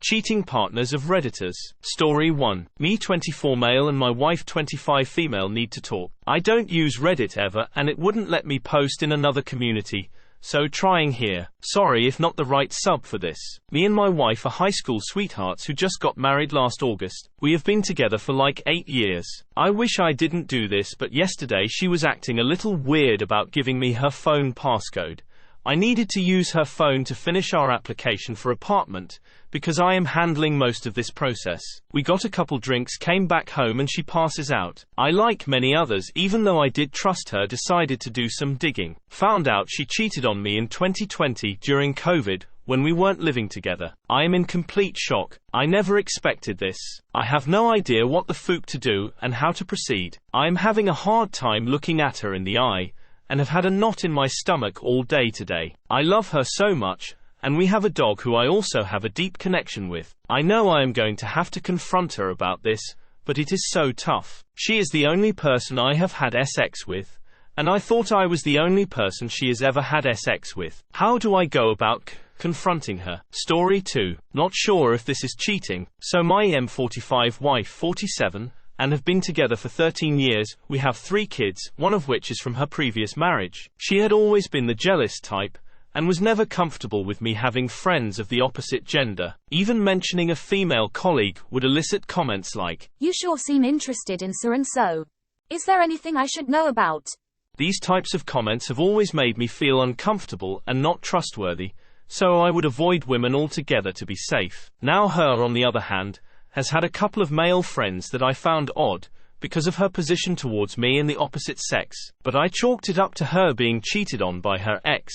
Cheating partners of Redditors. Story 1. Me 24 male and my wife 25 female need to talk. I don't use Reddit ever and it wouldn't let me post in another community, so trying here. Sorry if not the right sub for this. Me and my wife are high school sweethearts who just got married last August. We have been together for like 8 years. I wish I didn't do this, but yesterday she was acting a little weird about giving me her phone passcode. I needed to use her phone to finish our application for apartment, because I am handling most of this process. We got a couple drinks, came back home and she passes out. I, like many others, even though I did trust her, decided to do some digging. Found out she cheated on me in 2020 during COVID, when we weren't living together. I am in complete shock. I never expected this. I have no idea what the fuck to do and how to proceed. I am having a hard time looking at her in the eye, and have had a knot in my stomach all day today. I love her so much, and we have a dog who I also have a deep connection with. I know I am going to have to confront her about this, but it is so tough. She is the only person I have had sex with, and I thought I was the only person she has ever had sex with. How do I go about confronting her? Story 2. Not sure if this is cheating. So my M45 wife 47, and have been together for 13 years. We have 3 kids, one of which is from her previous marriage. She had always been the jealous type, and was never comfortable with me having friends of the opposite gender. Even mentioning a female colleague would elicit comments like, "You sure seem interested in so-and-so. Is there anything I should know about?" These types of comments have always made me feel uncomfortable and not trustworthy, so I would avoid women altogether to be safe. Now her, on the other hand, has had a couple of male friends that I found odd, because of her position towards me and the opposite sex, but I chalked it up to her being cheated on by her ex,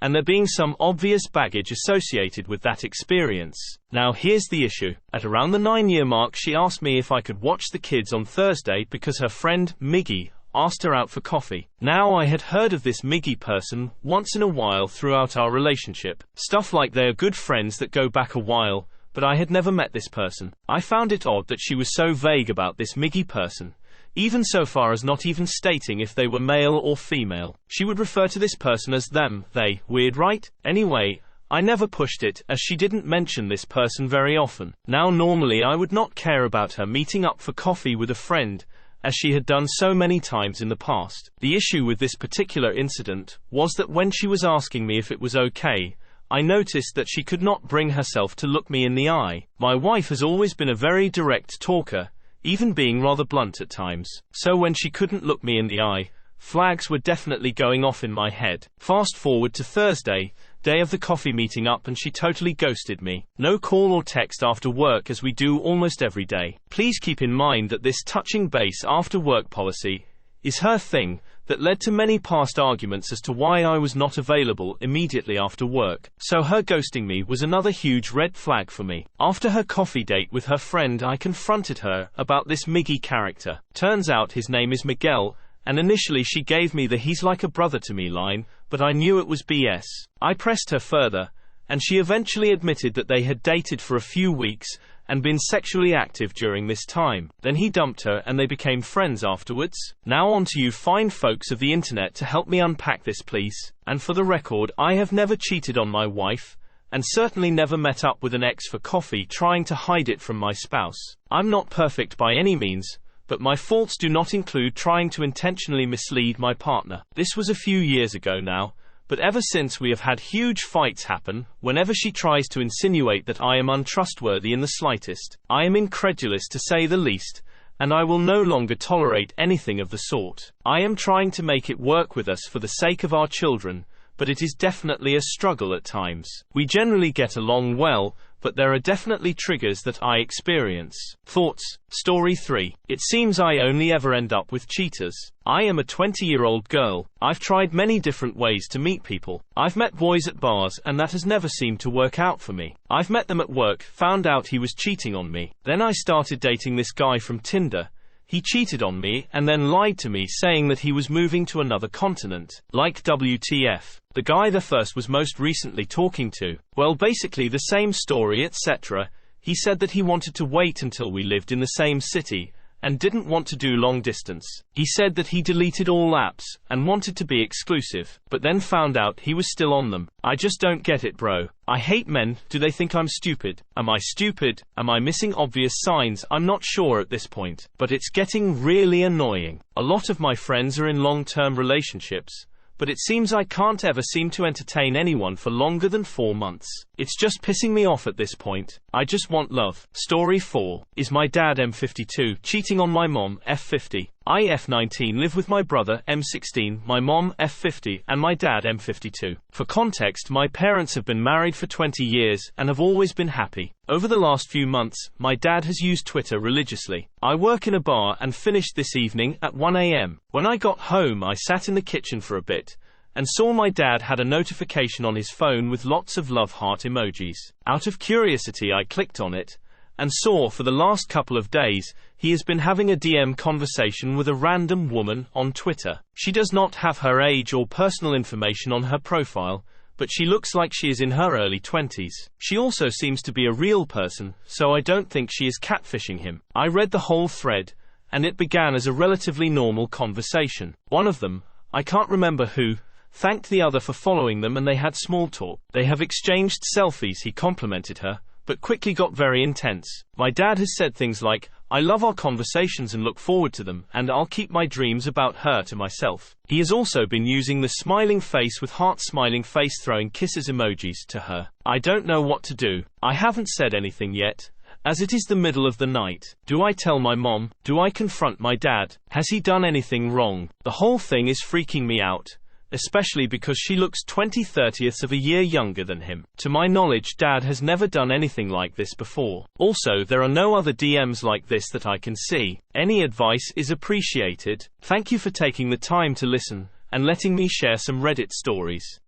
and there being some obvious baggage associated with that experience. Now here's the issue. At around the 9-year mark she asked me if I could watch the kids on Thursday because her friend, Miggy, asked her out for coffee. Now I had heard of this Miggy person once in a while throughout our relationship. Stuff like they are good friends that go back a while, but I had never met this person. I found it odd that she was so vague about this Miggy person, even so far as not even stating if they were male or female. She would refer to this person as them, they. Weird, right? Anyway, I never pushed it, as she didn't mention this person very often. Now normally I would not care about her meeting up for coffee with a friend, as she had done so many times in the past. The issue with this particular incident was that when she was asking me if it was okay, I noticed that she could not bring herself to look me in the eye. My wife has always been a very direct talker, even being rather blunt at times. So when she couldn't look me in the eye, flags were definitely going off in my head. Fast forward to Thursday, day of the coffee meeting up, and she totally ghosted me. No call or text after work as we do almost every day. Please keep in mind that this touching base after work policy is her thing, that led to many past arguments as to why I was not available immediately after work. So her ghosting me was another huge red flag for me. After her coffee date with her friend, I confronted her about this Miggy character. Turns out his name is Miguel, and initially she gave me the "he's like a brother to me" line, but I knew it was BS. I pressed her further, and she eventually admitted that they had dated for a few weeks and been sexually active during this time. Then he dumped her and they became friends afterwards. Now on to you fine folks of the internet to help me unpack this, please. And for the record, I have never cheated on my wife, and certainly never met up with an ex for coffee trying to hide it from my spouse. I'm not perfect by any means, but my faults do not include trying to intentionally mislead my partner. This was a few years ago now, but ever since we have had huge fights happen whenever she tries to insinuate that I am untrustworthy in the slightest. I am incredulous to say the least, and I will no longer tolerate anything of the sort. I am trying to make it work with us for the sake of our children, but it is definitely a struggle at times. We generally get along well, but there are definitely triggers that I experience. Thoughts. Story 3. It seems I only ever end up with cheaters. I am a 20-year-old girl. I've tried many different ways to meet people. I've met boys at bars and that has never seemed to work out for me. I've met them at work, found out he was cheating on me. Then I started dating this guy from Tinder. He cheated on me and then lied to me saying that he was moving to another continent. Like WTF. The guy the first was most recently talking to, well, basically the same story, etc. He said that he wanted to wait until we lived in the same city, and didn't want to do long distance. He said that he deleted all apps and wanted to be exclusive, but then found out he was still on them. I just don't get it, bro. I hate men. Do they think I'm stupid? Am I stupid? Am I missing obvious signs? I'm not sure at this point, but it's getting really annoying. A lot of my friends are in long-term relationships, but it seems I can't ever seem to entertain anyone for longer than 4 months. It's just pissing me off at this point. I just want love. Story 4. Is my dad M52 cheating on my mom F50? I F19 live with my brother M16, my mom F50, and my dad M52. For context, my parents have been married for 20 years and have always been happy. Over the last few months, my dad has used Twitter religiously. I work in a bar and finished this evening at 1 a.m. When I got home, I sat in the kitchen for a bit and saw my dad had a notification on his phone with lots of love heart emojis. Out of curiosity, I clicked on it and saw for the last couple of days he has been having a DM conversation with a random woman on Twitter. She does not have her age or personal information on her profile, but she looks like she is in her early 20s. She also seems to be a real person, so I don't think she is catfishing him. I read the whole thread, and it began as a relatively normal conversation. One of them, I can't remember who, thanked the other for following them and they had small talk. They have exchanged selfies. He complimented her, but quickly got very intense. My dad has said things like, I love our conversations and look forward to them, and I'll keep my dreams about her to myself. He has also been using the smiling face with heart smiling face throwing kisses emojis to her. I don't know what to do. I haven't said anything yet, as it is the middle of the night. Do I tell my mom? Do I confront my dad? Has he done anything wrong? The whole thing is freaking me out, especially because she looks 20/30ths of a year younger than him. To my knowledge, Dad has never done anything like this before. Also, there are no other DMs like this that I can see. Any advice is appreciated. Thank you for taking the time to listen and letting me share some Reddit stories.